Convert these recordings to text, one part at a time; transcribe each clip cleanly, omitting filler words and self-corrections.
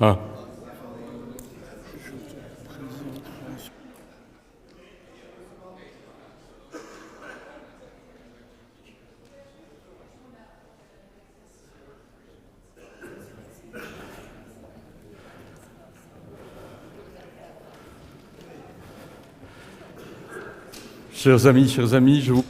Ah. Chers amis, je vous...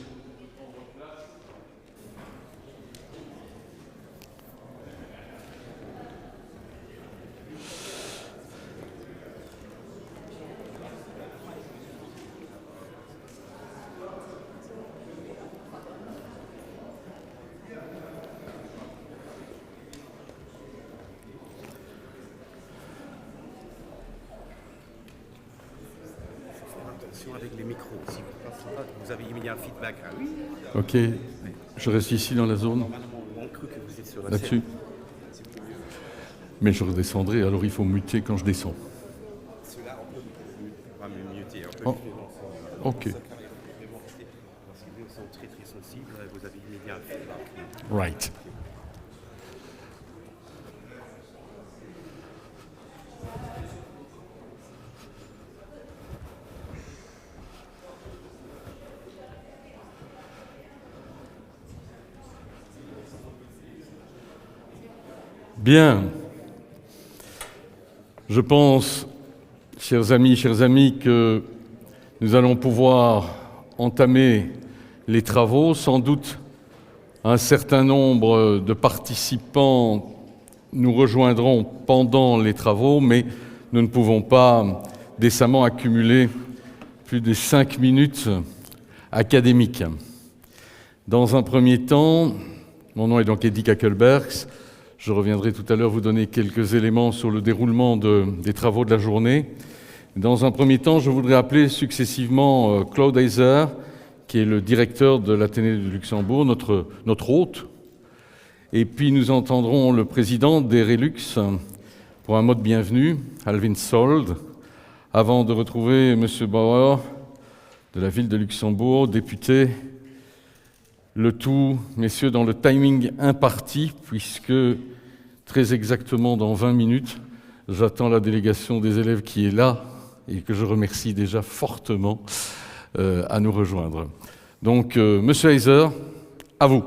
Avec les micros, si vous avez mis un feedback. Ah oui. Ok, je reste ici dans la zone, On cru que vous êtes sur la là-dessus. Mais je redescendrai, alors il faut muter quand je descends. Cela, on peut muter. Oh. Ok. Parce que vous sont très très sensibles, vous avez mis un feedback. Right. Bien. Je pense, chers amis, que nous allons pouvoir entamer les travaux. Sans doute, un certain nombre de participants nous rejoindront pendant les travaux, mais nous ne pouvons pas décemment accumuler plus de 5 minutes académiques. Dans un premier temps, mon nom est donc Eddie Kakelbergs. Je reviendrai tout à l'heure vous donner quelques éléments sur le déroulement des travaux de la journée. Dans un premier temps, je voudrais appeler successivement Claude Heiser, qui est le directeur de l'Athénée de Luxembourg, notre hôte. Et puis nous entendrons le président d'Erelux pour un mot de bienvenue, Alvin Sold, avant de retrouver M. Bauer de la ville de Luxembourg, député. Le tout, messieurs, dans le timing imparti, puisque très exactement dans 20 minutes, j'attends la délégation des élèves qui est là et que je remercie déjà fortement à nous rejoindre. Donc, Monsieur Heiser, à vous.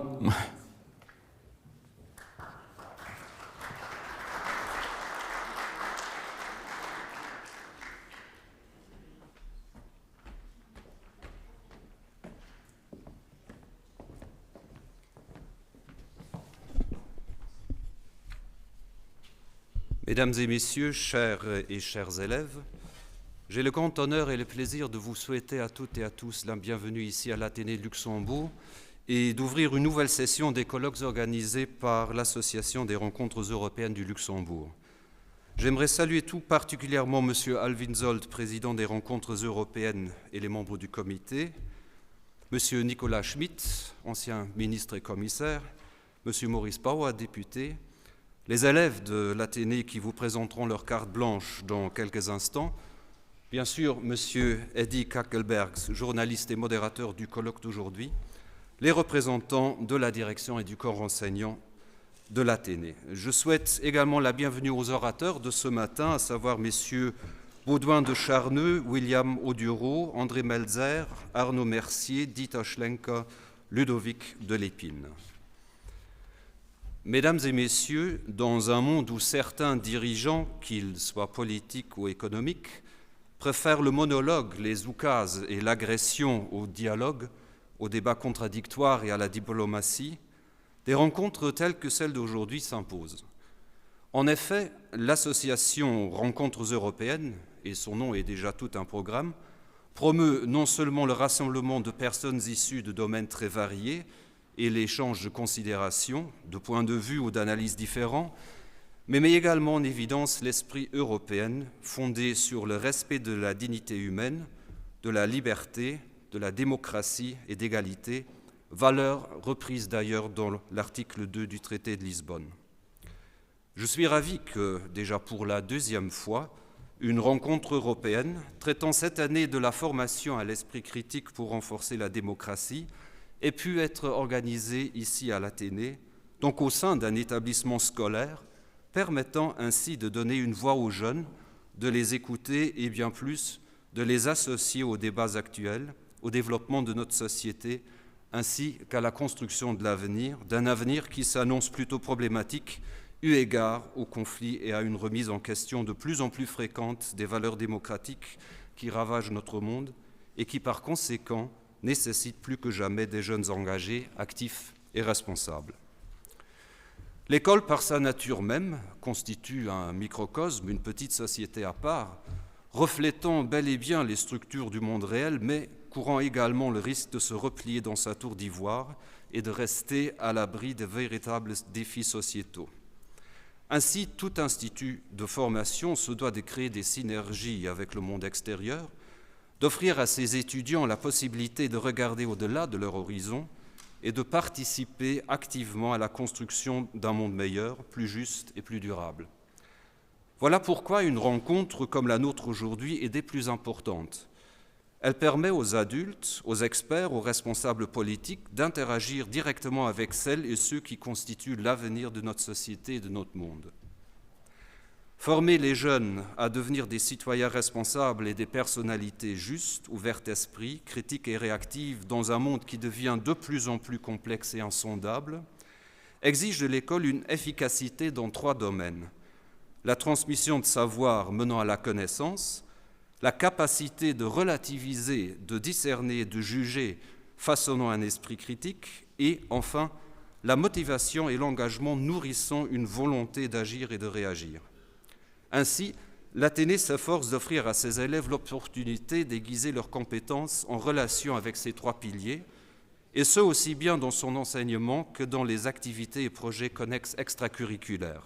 Mesdames et messieurs, chers et chers élèves, j'ai le grand honneur et le plaisir de vous souhaiter à toutes et à tous la bienvenue ici à l'Athénée de Luxembourg et d'ouvrir une nouvelle session des colloques organisés par l'Association des rencontres européennes du Luxembourg. J'aimerais saluer tout particulièrement M. Alvin Sold, président des rencontres européennes et les membres du comité, M. Nicolas Schmitt, ancien ministre et commissaire, M. Maurice Bauer, député, les élèves de l'Athénée qui vous présenteront leur carte blanche dans quelques instants, bien sûr, M. Eddie Kakelbergs, journaliste et modérateur du colloque d'aujourd'hui, les représentants de la direction et du corps enseignant de l'Athénée. Je souhaite également la bienvenue aux orateurs de ce matin, à savoir messieurs Baudouin de Charneux, William Audureau, André Melzer, Arnaud Mercier, Dieter Schlenker, Ludovic Delépine. Mesdames et messieurs, dans un monde où certains dirigeants, qu'ils soient politiques ou économiques, préfèrent le monologue, les oukases et l'agression au dialogue, au débat contradictoire et à la diplomatie, des rencontres telles que celle d'aujourd'hui s'imposent. En effet, l'association Rencontres européennes, et son nom est déjà tout un programme, promeut non seulement le rassemblement de personnes issues de domaines très variés, et l'échange de considérations, de points de vue ou d'analyses différents, mais met également en évidence l'esprit européen fondé sur le respect de la dignité humaine, de la liberté, de la démocratie et d'égalité, valeurs reprises d'ailleurs dans l'article 2 du traité de Lisbonne. Je suis ravi que, déjà pour la deuxième fois, une rencontre européenne traitant cette année de la formation à l'esprit critique pour renforcer la démocratie ait pu être organisée ici à l'Athénée, donc au sein d'un établissement scolaire, permettant ainsi de donner une voix aux jeunes, de les écouter et bien plus, de les associer aux débats actuels, au développement de notre société, ainsi qu'à la construction de l'avenir, d'un avenir qui s'annonce plutôt problématique, eu égard aux conflits et à une remise en question de plus en plus fréquente des valeurs démocratiques qui ravagent notre monde et qui, par conséquent, nécessitent plus que jamais des jeunes engagés, actifs et responsables. L'école, par sa nature même, constitue un microcosme, une petite société à part, reflétant bel et bien les structures du monde réel, mais courant également le risque de se replier dans sa tour d'ivoire et de rester à l'abri de véritables défis sociétaux. Ainsi, tout institut de formation se doit de créer des synergies avec le monde extérieur, d'offrir à ses étudiants la possibilité de regarder au-delà de leur horizon et de participer activement à la construction d'un monde meilleur, plus juste et plus durable. Voilà pourquoi une rencontre comme la nôtre aujourd'hui est des plus importantes. Elle permet aux adultes, aux experts, aux responsables politiques d'interagir directement avec celles et ceux qui constituent l'avenir de notre société et de notre monde. Former les jeunes à devenir des citoyens responsables et des personnalités justes, ouvertes d'esprit, critiques et réactives dans un monde qui devient de plus en plus complexe et insondable, exige de l'école une efficacité dans 3 domaines. La transmission de savoir menant à la connaissance, la capacité de relativiser, de discerner, de juger, façonnant un esprit critique, et enfin, la motivation et l'engagement nourrissant une volonté d'agir et de réagir. Ainsi, l'Athénée s'efforce d'offrir à ses élèves l'opportunité d'aiguiser leurs compétences en relation avec ces 3 piliers, et ce aussi bien dans son enseignement que dans les activités et projets connexes extracurriculaires.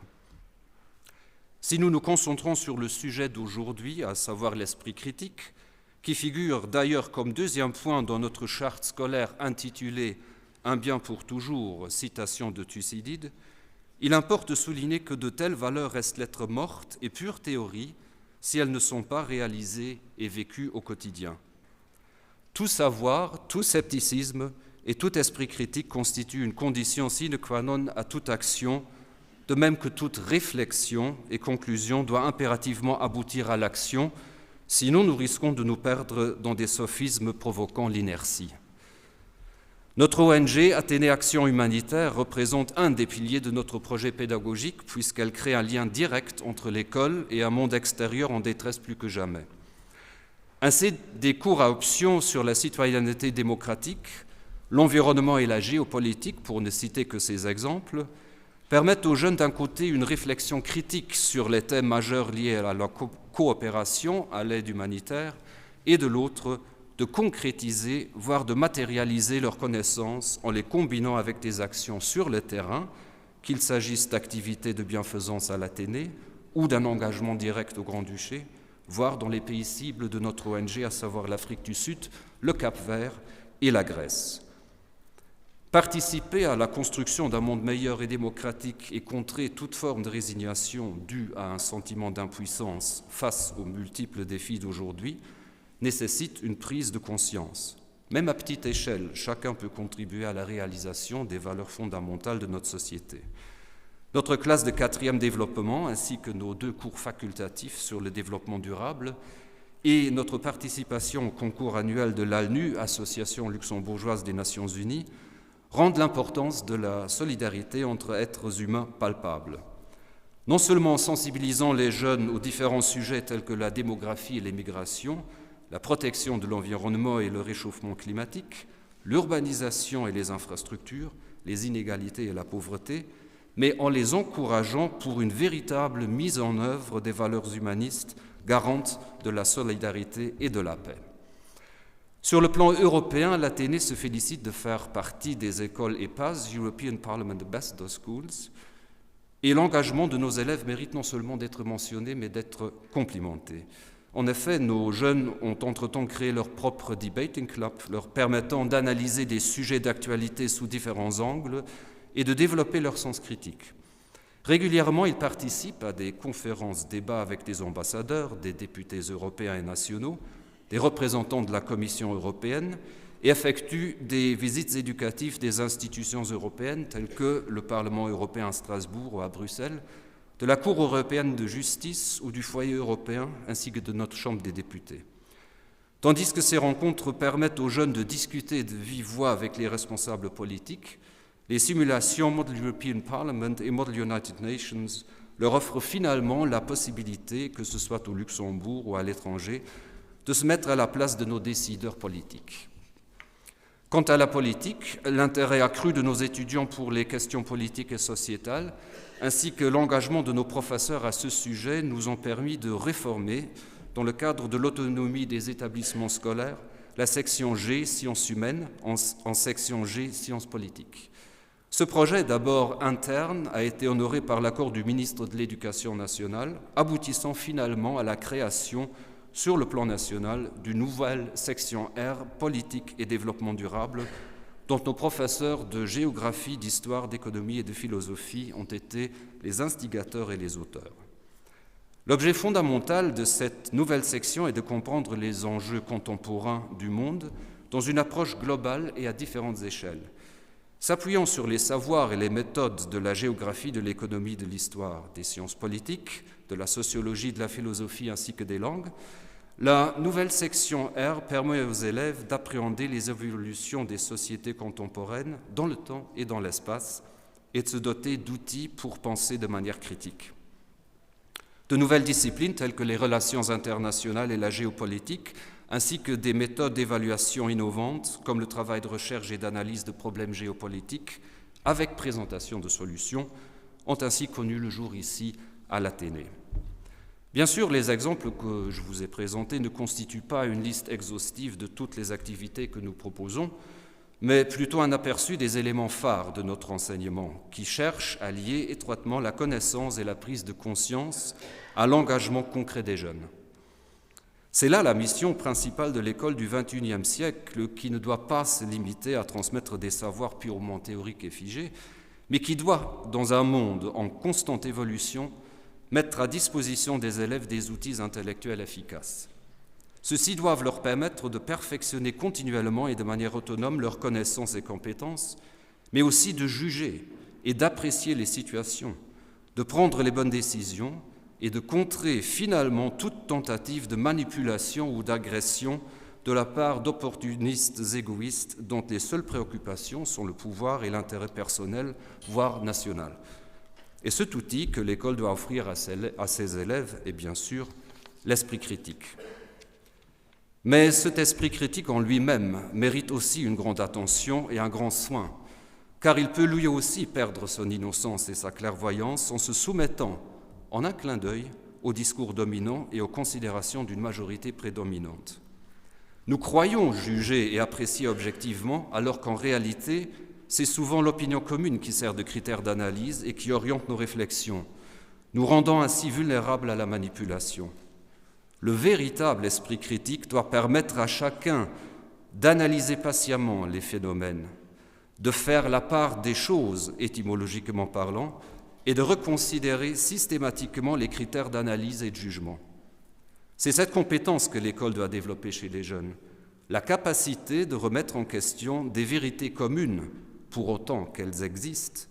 Si nous nous concentrons sur le sujet d'aujourd'hui, à savoir l'esprit critique, qui figure d'ailleurs comme 2e point dans notre charte scolaire intitulée « Un bien pour toujours », citation de Thucydide, il importe de souligner que de telles valeurs restent lettres mortes et pure théorie si elles ne sont pas réalisées et vécues au quotidien. Tout savoir, tout scepticisme et tout esprit critique constituent une condition sine qua non à toute action, de même que toute réflexion et conclusion doit impérativement aboutir à l'action, sinon nous risquons de nous perdre dans des sophismes provoquant l'inertie. Notre ONG, Athénée Action Humanitaire, représente un des piliers de notre projet pédagogique puisqu'elle crée un lien direct entre l'école et un monde extérieur en détresse plus que jamais. Ainsi, des cours à option sur la citoyenneté démocratique, l'environnement et la géopolitique, pour ne citer que ces exemples, permettent aux jeunes d'un côté une réflexion critique sur les thèmes majeurs liés à la coopération, à l'aide humanitaire, et de l'autre, de concrétiser, voire de matérialiser leurs connaissances en les combinant avec des actions sur le terrain, qu'il s'agisse d'activités de bienfaisance à l'Athénée ou d'un engagement direct au Grand-Duché, voire dans les pays cibles de notre ONG, à savoir l'Afrique du Sud, le Cap-Vert et la Grèce. Participer à la construction d'un monde meilleur et démocratique et contrer toute forme de résignation due à un sentiment d'impuissance face aux multiples défis d'aujourd'hui nécessite une prise de conscience. Même à petite échelle, chacun peut contribuer à la réalisation des valeurs fondamentales de notre société. Notre classe de 4e développement, ainsi que nos 2 cours facultatifs sur le développement durable, et notre participation au concours annuel de l'ALNU, Association luxembourgeoise des Nations Unies, rendent l'importance de la solidarité entre êtres humains palpable. Non seulement en sensibilisant les jeunes aux différents sujets tels que la démographie et les migrations, la protection de l'environnement et le réchauffement climatique, l'urbanisation et les infrastructures, les inégalités et la pauvreté, mais en les encourageant pour une véritable mise en œuvre des valeurs humanistes garantes de la solidarité et de la paix. Sur le plan européen, l'Athénée se félicite de faire partie des écoles EPAS, European Parliament Ambassador Schools, et l'engagement de nos élèves mérite non seulement d'être mentionné, mais d'être complimenté. En effet, nos jeunes ont entre-temps créé leur propre debating club, leur permettant d'analyser des sujets d'actualité sous différents angles et de développer leur sens critique. Régulièrement, ils participent à des conférences débats avec des ambassadeurs, des députés européens et nationaux, des représentants de la Commission européenne et effectuent des visites éducatives des institutions européennes telles que le Parlement européen à Strasbourg ou à Bruxelles, de la Cour européenne de justice ou du foyer européen, ainsi que de notre Chambre des députés. Tandis que ces rencontres permettent aux jeunes de discuter de vive voix avec les responsables politiques, les simulations Model European Parliament et Model United Nations leur offrent finalement la possibilité, que ce soit au Luxembourg ou à l'étranger, de se mettre à la place de nos décideurs politiques. Quant à la politique, l'intérêt accru de nos étudiants pour les questions politiques et sociétales, ainsi que l'engagement de nos professeurs à ce sujet, nous ont permis de réformer, dans le cadre de l'autonomie des établissements scolaires, la section G, sciences humaines, en section G, sciences politiques. Ce projet, d'abord interne, a été honoré par l'accord du ministre de l'Éducation nationale, aboutissant finalement à la création, sur le plan national, d'une nouvelle section R, politique et développement durable, dont nos professeurs de géographie, d'histoire, d'économie et de philosophie ont été les instigateurs et les auteurs. L'objet fondamental de cette nouvelle section est de comprendre les enjeux contemporains du monde dans une approche globale et à différentes échelles. S'appuyant sur les savoirs et les méthodes de la géographie, de l'économie, de l'histoire, des sciences politiques, de la sociologie, de la philosophie ainsi que des langues, la nouvelle section R permet aux élèves d'appréhender les évolutions des sociétés contemporaines dans le temps et dans l'espace et de se doter d'outils pour penser de manière critique. De nouvelles disciplines telles que les relations internationales et la géopolitique, ainsi que des méthodes d'évaluation innovantes comme le travail de recherche et d'analyse de problèmes géopolitiques avec présentation de solutions, ont ainsi connu le jour ici à l'Athénée. Bien sûr, les exemples que je vous ai présentés ne constituent pas une liste exhaustive de toutes les activités que nous proposons, mais plutôt un aperçu des éléments phares de notre enseignement, qui cherchent à lier étroitement la connaissance et la prise de conscience à l'engagement concret des jeunes. C'est là la mission principale de l'école du XXIe siècle, qui ne doit pas se limiter à transmettre des savoirs purement théoriques et figés, mais qui doit, dans un monde en constante évolution, mettre à disposition des élèves des outils intellectuels efficaces. Ceux-ci doivent leur permettre de perfectionner continuellement et de manière autonome leurs connaissances et compétences, mais aussi de juger et d'apprécier les situations, de prendre les bonnes décisions et de contrer finalement toute tentative de manipulation ou d'agression de la part d'opportunistes égoïstes dont les seules préoccupations sont le pouvoir et l'intérêt personnel, voire national. Et cet outil que l'école doit offrir à ses élèves est bien sûr l'esprit critique. Mais cet esprit critique en lui-même mérite aussi une grande attention et un grand soin, car il peut lui aussi perdre son innocence et sa clairvoyance en se soumettant en un clin d'œil au discours dominant et aux considérations d'une majorité prédominante. Nous croyons juger et apprécier objectivement, alors qu'en réalité, c'est souvent l'opinion commune qui sert de critère d'analyse et qui oriente nos réflexions, nous rendant ainsi vulnérables à la manipulation. Le véritable esprit critique doit permettre à chacun d'analyser patiemment les phénomènes, de faire la part des choses, étymologiquement parlant, et de reconsidérer systématiquement les critères d'analyse et de jugement. C'est cette compétence que l'école doit développer chez les jeunes, la capacité de remettre en question des vérités communes, pour autant qu'elles existent,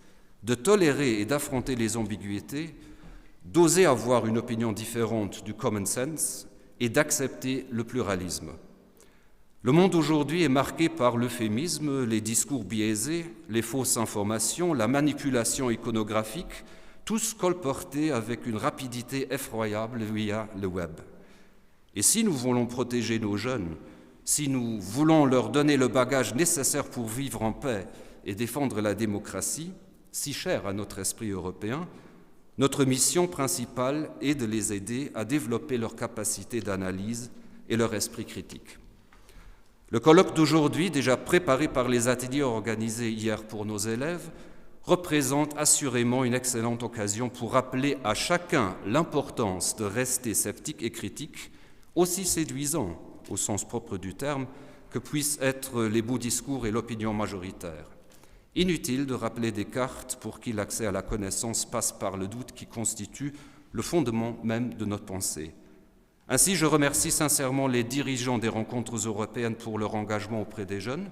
de tolérer et d'affronter les ambiguïtés, d'oser avoir une opinion différente du common sense et d'accepter le pluralisme. Le monde aujourd'hui est marqué par l'euphémisme, les discours biaisés, les fausses informations, la manipulation iconographique, tous colportés avec une rapidité effroyable via le web. Et si nous voulons protéger nos jeunes, si nous voulons leur donner le bagage nécessaire pour vivre en paix et défendre la démocratie, si chère à notre esprit européen, notre mission principale est de les aider à développer leur capacité d'analyse et leur esprit critique. Le colloque d'aujourd'hui, déjà préparé par les ateliers organisés hier pour nos élèves, représente assurément une excellente occasion pour rappeler à chacun l'importance de rester sceptique et critique, aussi séduisant au sens propre du terme que puissent être les beaux discours et l'opinion majoritaire. Inutile de rappeler Descartes pour qui l'accès à la connaissance passe par le doute qui constitue le fondement même de notre pensée. Ainsi, je remercie sincèrement les dirigeants des rencontres européennes pour leur engagement auprès des jeunes,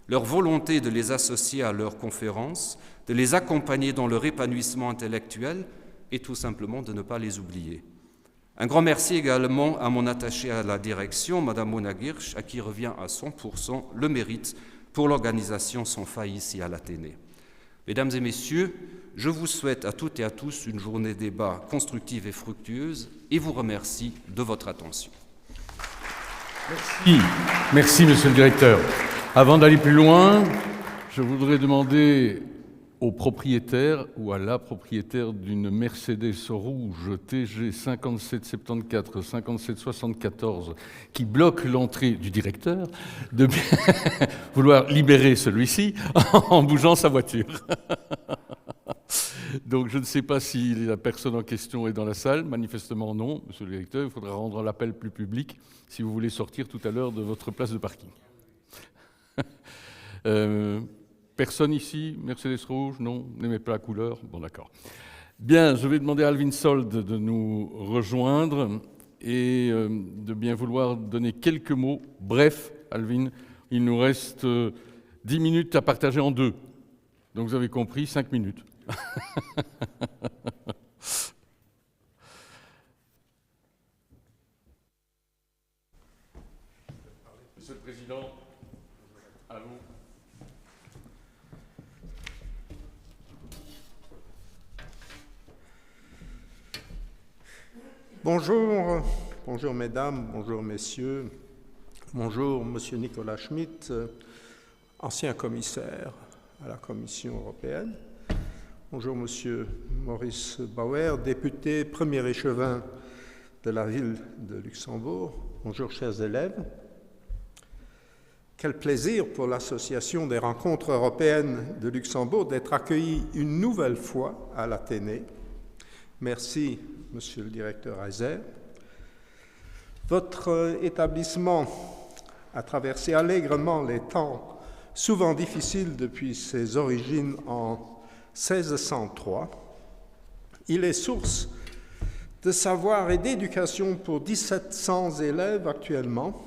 leur volonté de les associer à leurs conférences, de les accompagner dans leur épanouissement intellectuel et tout simplement de ne pas les oublier. Un grand merci également à mon attaché à la direction, Mme Mona Girsch, à qui revient à 100% le mérite pour l'organisation sans faille ici à l'Athénée. Mesdames et messieurs, je vous souhaite à toutes et à tous une journée débat constructive et fructueuse et vous remercie de votre attention. Merci. Merci, Monsieur le Directeur. Avant d'aller plus loin, je voudrais demander au propriétaire ou à la propriétaire d'une Mercedes rouge TG 5774 5774 qui bloque l'entrée du directeur de bien vouloir libérer celui-ci en bougeant sa voiture. Donc je ne sais pas si la personne en question est dans la salle. Manifestement non, monsieur le directeur. Il faudra rendre l'appel plus public si vous voulez sortir tout à l'heure de votre place de parking. Personne ici, Mercedes rouge, non, n'aimez pas la couleur, bon d'accord. Bien, je vais demander à Alvin Sold de nous rejoindre et de bien vouloir donner quelques mots. Bref, Alvin, il nous reste 10 minutes à partager en deux. Donc vous avez compris, 5 minutes. Monsieur le Président, à vous. Bonjour, bonjour mesdames, bonjour messieurs, bonjour monsieur Nicolas Schmitt, ancien commissaire à la Commission européenne. Bonjour monsieur Maurice Bauer, député premier échevin de la ville de Luxembourg. Bonjour chers élèves. Quel plaisir pour l'Association des rencontres européennes de Luxembourg d'être accueilli une nouvelle fois à l'Athénée. Merci Monsieur le directeur Heiser. Votre établissement a traversé allègrement les temps souvent difficiles depuis ses origines en 1603. Il est source de savoir et d'éducation pour 1700 élèves actuellement,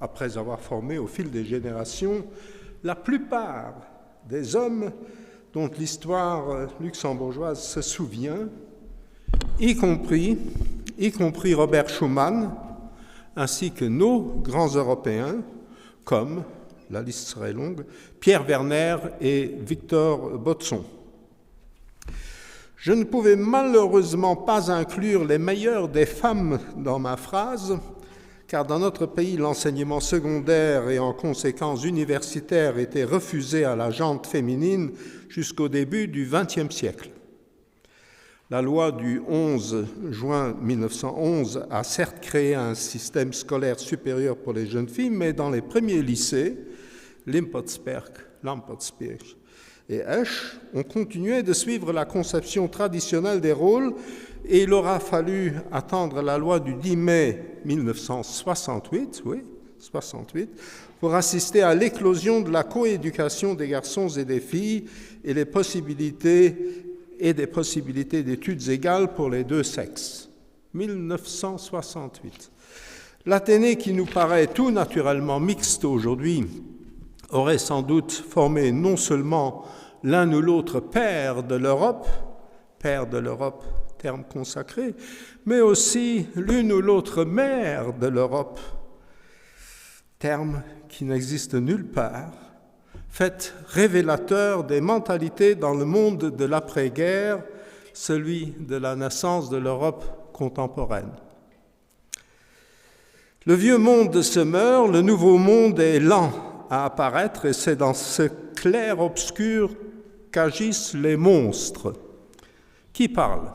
après avoir formé au fil des générations la plupart des hommes dont l'histoire luxembourgeoise se souvient, y compris Robert Schuman, ainsi que nos grands Européens, comme, la liste serait longue, Pierre Werner et Victor Botson. Je ne pouvais malheureusement pas inclure les meilleures des femmes dans ma phrase, car dans notre pays, l'enseignement secondaire et en conséquence universitaire était refusé à la gente féminine jusqu'au début du XXe siècle. La loi du 11 juin 1911 a certes créé un système scolaire supérieur pour les jeunes filles, mais dans les premiers lycées, Limpotsberg et Esch, on continuait de suivre la conception traditionnelle des rôles et il aura fallu attendre la loi du 10 mai 1968, pour assister à l'éclosion de la coéducation des garçons et des filles et des possibilités d'études égales pour les deux sexes. 1968. L'Athénée, qui nous paraît tout naturellement mixte aujourd'hui, aurait sans doute formé non seulement l'un ou l'autre père de l'Europe, terme consacré, mais aussi l'une ou l'autre mère de l'Europe, terme qui n'existe nulle part, fait révélateur des mentalités dans le monde de l'après-guerre, celui de la naissance de l'Europe contemporaine. Le vieux monde se meurt, le nouveau monde est lent à apparaître et c'est dans ce clair-obscur qu'agissent les monstres. Qui parle?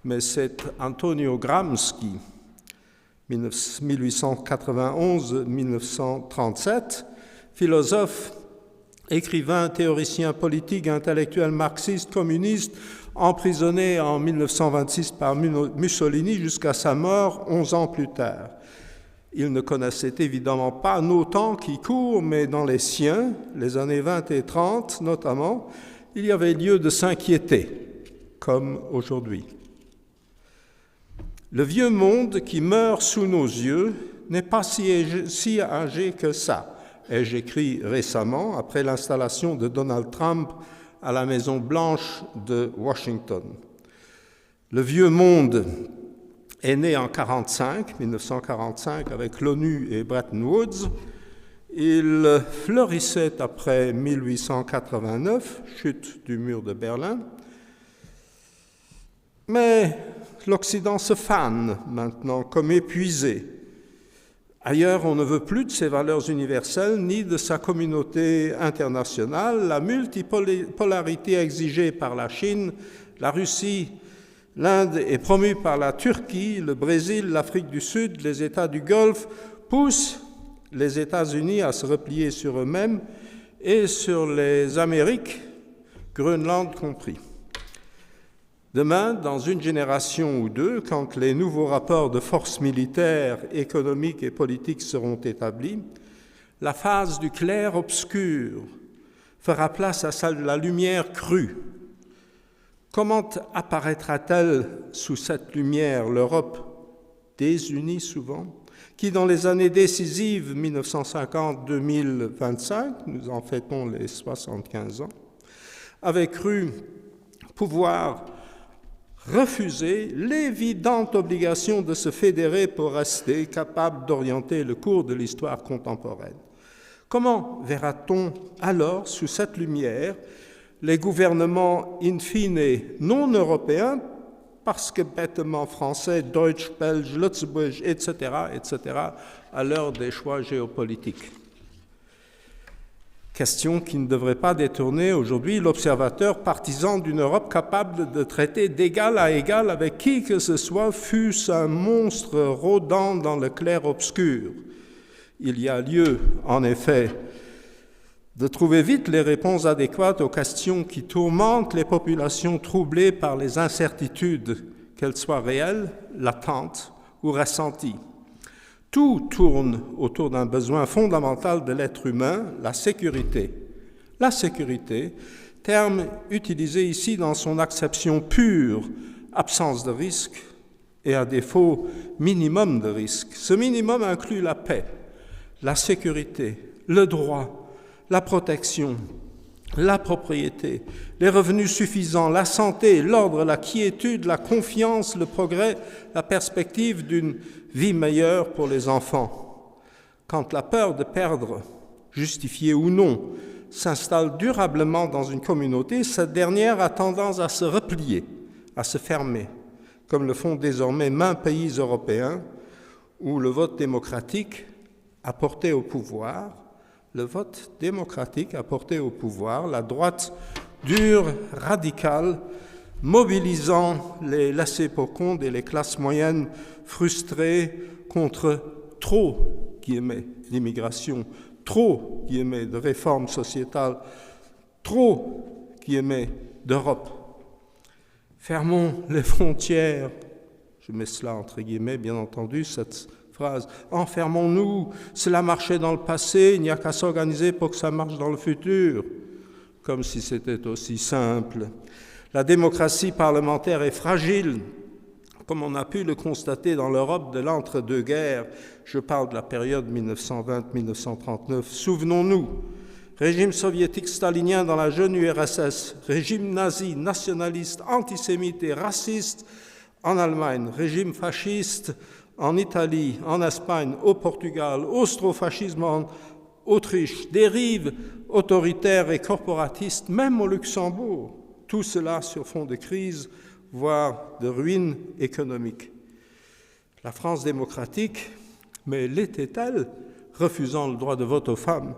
Mais c'est Antonio Gramsci, 1891-1937, philosophe, écrivain, théoricien politique, intellectuel marxiste, communiste, emprisonné en 1926 par Mussolini jusqu'à sa mort 11 ans plus tard. Il ne connaissait évidemment pas nos temps qui courent, mais dans les siens, les années 20 et 30 notamment, il y avait lieu de s'inquiéter, comme aujourd'hui. Le vieux monde qui meurt sous nos yeux n'est pas si âgé que ça, ai-je écrit récemment après l'installation de Donald Trump à la Maison-Blanche de Washington. Le vieux monde est né en 1945, avec l'ONU et Bretton Woods. Il fleurissait après 1889, chute du mur de Berlin. Mais l'Occident se fane maintenant comme épuisé. Ailleurs, on ne veut plus de ses valeurs universelles ni de sa communauté internationale. La multipolarité exigée par la Chine, la Russie, l'Inde est promue par la Turquie, le Brésil, l'Afrique du Sud, les États du Golfe poussent les États-Unis à se replier sur eux-mêmes et sur les Amériques, Groenland compris. Demain, dans une génération ou deux, quand les nouveaux rapports de force militaires, économiques et politiques seront établis, la phase du clair-obscur fera place à celle de la lumière crue. Comment apparaîtra-t-elle sous cette lumière l'Europe désunie souvent, qui dans les années décisives 1950-2025, nous en fêtons les 75 ans, avait cru pouvoir refuser l'évidente obligation de se fédérer pour rester capable d'orienter le cours de l'histoire contemporaine. Comment verra-t-on alors, sous cette lumière, les gouvernements in fine non européens, parce que bêtement français, deutsch, belge, luxembourg, etc., à l'heure des choix géopolitiques? Question qui ne devrait pas détourner aujourd'hui l'observateur partisan d'une Europe capable de traiter d'égal à égal avec qui que ce soit, fût-ce un monstre rôdant dans le clair-obscur. Il y a lieu, en effet, de trouver vite les réponses adéquates aux questions qui tourmentent les populations troublées par les incertitudes, qu'elles soient réelles, latentes ou ressenties. Tout tourne autour d'un besoin fondamental de l'être humain, la sécurité. La sécurité, terme utilisé ici dans son acception pure, absence de risque et à défaut minimum de risque. Ce minimum inclut la paix, la sécurité, le droit, la protection, la propriété, les revenus suffisants, la santé, l'ordre, la quiétude, la confiance, le progrès, la perspective d'une vie meilleure pour les enfants. Quand la peur de perdre, justifiée ou non, s'installe durablement dans une communauté, cette dernière a tendance à se replier, à se fermer, comme le font désormais maints pays européens où le vote démocratique a porté au pouvoir, la droite dure, radicale, mobilisant les laissés-pour-compte et les classes moyennes frustrées contre trop, d'immigration, trop, de réformes sociétales, trop, d'Europe. Fermons les frontières, je mets cela entre guillemets, bien entendu, cette phrase. Enfermons-nous, cela marchait dans le passé, il n'y a qu'à s'organiser pour que ça marche dans le futur. Comme si c'était aussi simple. La démocratie parlementaire est fragile, comme on a pu le constater dans l'Europe de l'entre-deux-guerres. Je parle de la période 1920-1939. Souvenons-nous, régime soviétique stalinien dans la jeune URSS, régime nazi, nationaliste, antisémite et raciste en Allemagne, régime fasciste en Italie, en Espagne, au Portugal, austrofascisme en Autriche, dérives autoritaires et corporatistes, même au Luxembourg. Tout cela sur fond de crise, voire de ruine économique. La France démocratique, mais l'était-elle, refusant le droit de vote aux femmes?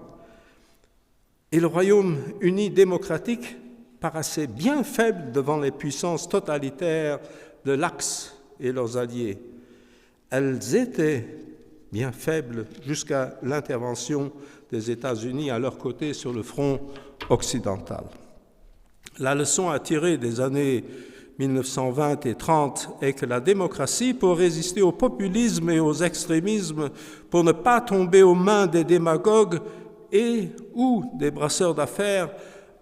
Et le Royaume-Uni démocratique paraissait bien faible devant les puissances totalitaires de l'Axe et leurs alliés. Elles étaient bien faibles jusqu'à l'intervention des États-Unis à leur côté sur le front occidental. La leçon à tirer des années 1920 et 30 est que la démocratie, pour résister au populisme et aux extrémismes, pour ne pas tomber aux mains des démagogues et ou des brasseurs d'affaires,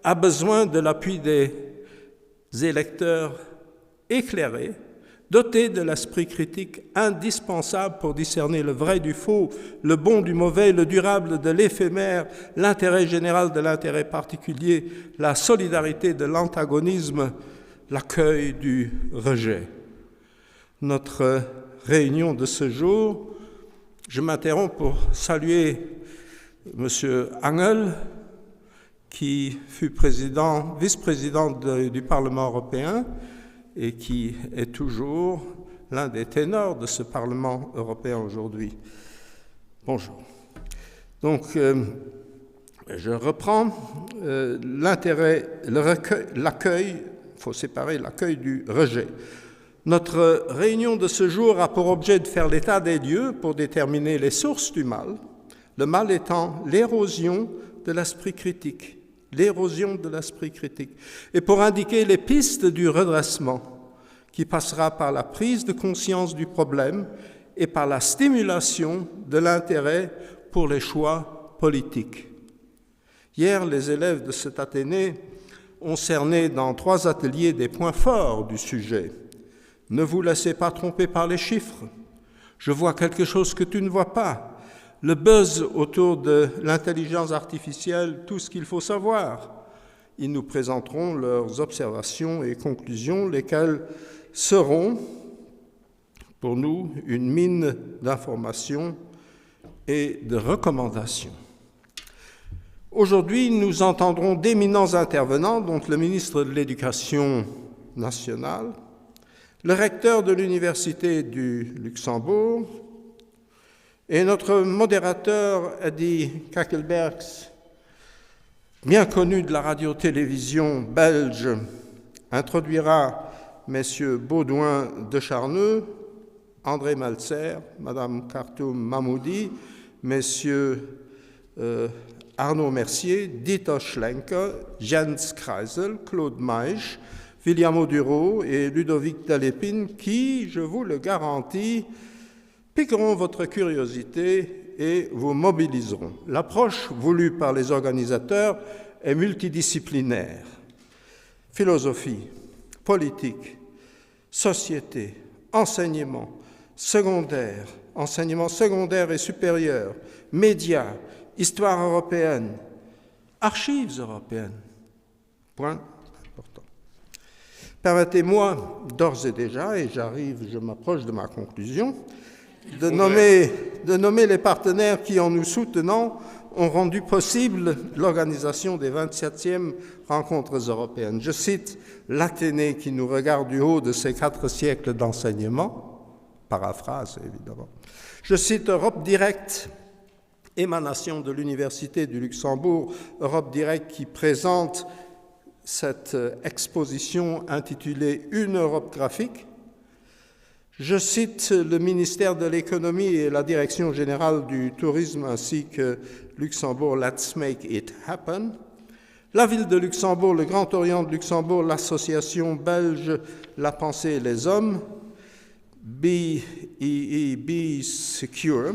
a besoin de l'appui des électeurs éclairés, dotés de l'esprit critique indispensable pour discerner le vrai du faux, le bon du mauvais, le durable de l'éphémère, l'intérêt général de l'intérêt particulier, la solidarité de l'antagonisme, l'accueil du rejet. notre réunion de ce jour, je m'interromps pour saluer M. Angel, qui fut vice-président du Parlement européen et qui est toujours l'un des ténors de ce Parlement européen aujourd'hui. Bonjour. Donc, je reprends l'accueil, il faut séparer l'accueil du rejet. Notre réunion de ce jour a pour objet de faire l'état des lieux pour déterminer les sources du mal, le mal étant l'érosion de l'esprit critique, et pour indiquer les pistes du redressement qui passera par la prise de conscience du problème et par la stimulation de l'intérêt pour les choix politiques. Hier, les élèves de cet Athénée ont cerné dans 3 ateliers des points forts du sujet. Ne vous laissez pas tromper par les chiffres. Je vois quelque chose que tu ne vois pas. Le buzz autour de l'intelligence artificielle, tout ce qu'il faut savoir. Ils nous présenteront leurs observations et conclusions, lesquelles seront, pour nous, une mine d'informations et de recommandations. Aujourd'hui, nous entendrons d'éminents intervenants, dont le ministre de l'Éducation nationale, le recteur de l'Université du Luxembourg et notre modérateur Eddy Kakelbergs, bien connu de la radio-télévision belge, introduira messieurs Baudouin de Charneux, André Malzer, Madame Khartoum Mahmoudi, messieurs Arnaud Mercier, Dieter Schlenker, Jens Kreisel, Claude Maisch, William Audureau et Ludovic Dalépine qui, je vous le garantis, piqueront votre curiosité et vous mobiliseront. L'approche voulue par les organisateurs est multidisciplinaire. Philosophie, politique, société, enseignement secondaire et supérieur, médias, histoire européenne, archives européennes. Point important. Permettez-moi d'ores et déjà, et je m'approche de ma conclusion, de nommer les partenaires qui, en nous soutenant, ont rendu possible l'organisation des 27e rencontres européennes. Je cite l'Athénée qui nous regarde du haut de ses 4 siècles d'enseignement, paraphrase évidemment. Je cite Europe Direct, émanation de l'Université du Luxembourg, Europe Direct qui présente cette exposition intitulée « Une Europe graphique ». Je cite le ministère de l'Économie et la Direction générale du tourisme ainsi que Luxembourg Let's Make It Happen, la ville de Luxembourg, le Grand Orient de Luxembourg, l'association belge La Pensée et les Hommes, Be Secure,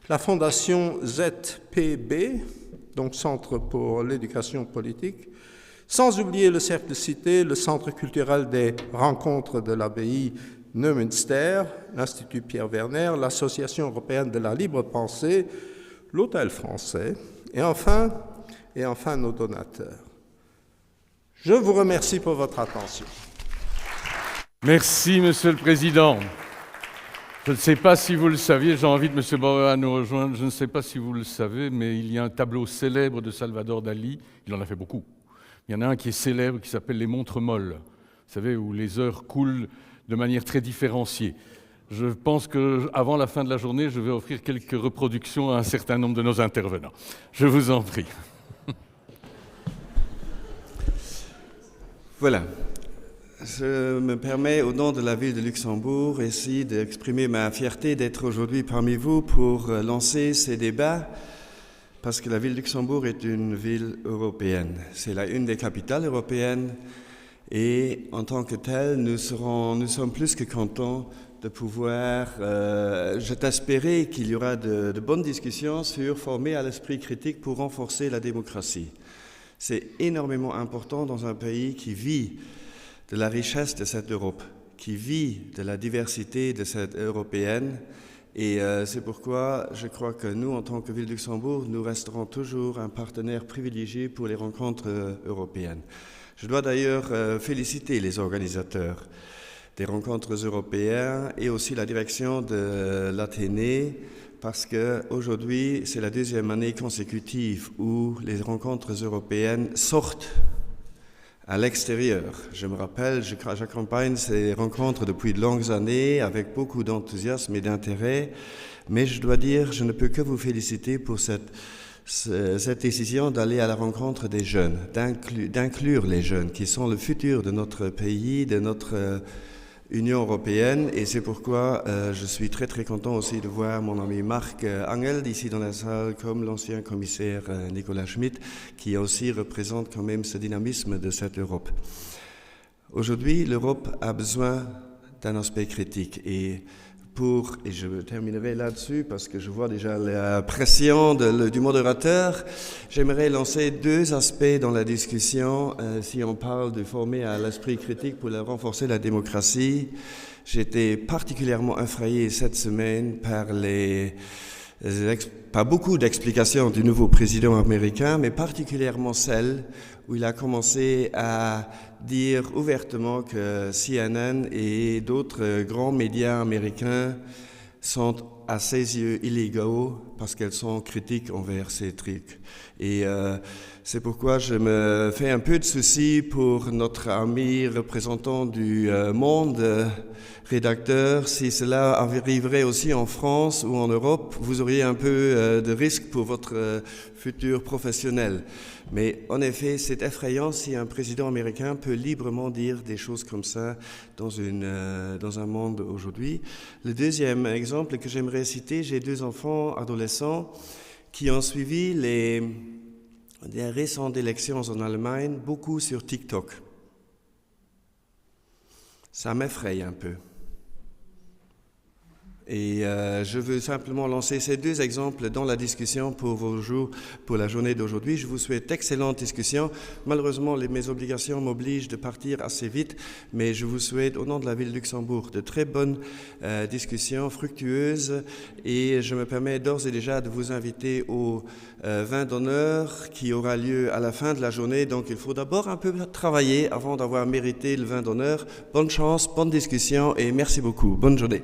la fondation ZPB, donc Centre pour l'éducation politique, sans oublier le Cercle Cité, le Centre culturel des rencontres de l'abbaye Neumünster, l'Institut Pierre Werner, l'Association européenne de la libre pensée, l'Hôtel français, et enfin nos donateurs. Je vous remercie pour votre attention. Merci, Monsieur le Président. Je ne sais pas si vous le saviez, j'ai envie de M. Bauer à nous rejoindre, je ne sais pas si vous le savez, mais il y a un tableau célèbre de Salvador Dali, il en a fait beaucoup. Il y en a un qui est célèbre, qui s'appelle Les Montres Molles, vous savez, où les heures coulent de manière très différenciée. Je pense qu'avant la fin de la journée, je vais offrir quelques reproductions à un certain nombre de nos intervenants. Je vous en prie. Voilà. Je me permets, au nom de la ville de Luxembourg, ici d'exprimer ma fierté d'être aujourd'hui parmi vous pour lancer ces débats, parce que la ville de Luxembourg est une ville européenne. C'est une des capitales européennes, et en tant que telle, nous sommes plus que contents de pouvoir, j'espérais qu'il y aura de bonnes discussions sur former à l'esprit critique pour renforcer la démocratie. C'est énormément important dans un pays qui vit de la richesse de cette Europe, qui vit de la diversité de cette européenne. Et c'est pourquoi je crois que nous, en tant que ville de Luxembourg, nous resterons toujours un partenaire privilégié pour les rencontres européennes. Je dois d'ailleurs féliciter les organisateurs. des rencontres européennes et aussi la direction de l'Athénée, parce qu'aujourd'hui, c'est la deuxième année consécutive où les rencontres européennes sortent à l'extérieur. Je me rappelle, j'accompagne ces rencontres depuis de longues années avec beaucoup d'enthousiasme et d'intérêt, mais je dois dire, je ne peux que vous féliciter pour cette décision d'aller à la rencontre des jeunes, d'inclure les jeunes qui sont le futur de notre pays, de notre Union européenne, et c'est pourquoi je suis très très content aussi de voir mon ami Marc Angel ici dans la salle, comme l'ancien commissaire Nicolas Schmitt, qui aussi représente quand même ce dynamisme de cette Europe. Aujourd'hui, l'Europe a besoin d'un aspect critique, et je terminerai là-dessus parce que je vois déjà la pression du modérateur, j'aimerais lancer deux aspects dans la discussion. Si on parle de former à l'esprit critique pour renforcer la démocratie, j'étais particulièrement effrayé cette semaine par beaucoup d'explications du nouveau président américain, mais particulièrement celle où il a commencé à dire ouvertement que CNN et d'autres grands médias américains sont à ses yeux illégaux parce qu'elles sont critiques envers ces trucs. Et c'est pourquoi je me fais un peu de soucis pour notre ami représentant du Monde, rédacteur. Si cela arriverait aussi en France ou en Europe, vous auriez un peu de risque pour votre futur professionnel. Mais en effet, c'est effrayant si un président américain peut librement dire des choses comme ça dans un monde aujourd'hui. Le deuxième exemple que j'aimerais citer, j'ai 2 enfants adolescents qui ont suivi les récentes élections en Allemagne, beaucoup sur TikTok. Ça m'effraie un peu. Et je veux simplement lancer ces 2 exemples dans la discussion pour la journée d'aujourd'hui. Je vous souhaite excellente discussion. Malheureusement, mes obligations m'obligent de partir assez vite, mais je vous souhaite, au nom de la ville de Luxembourg, de très bonnes discussions fructueuses. Et je me permets d'ores et déjà de vous inviter au vin d'honneur qui aura lieu à la fin de la journée. Donc, il faut d'abord un peu travailler avant d'avoir mérité le vin d'honneur. Bonne chance, bonne discussion et merci beaucoup. Bonne journée.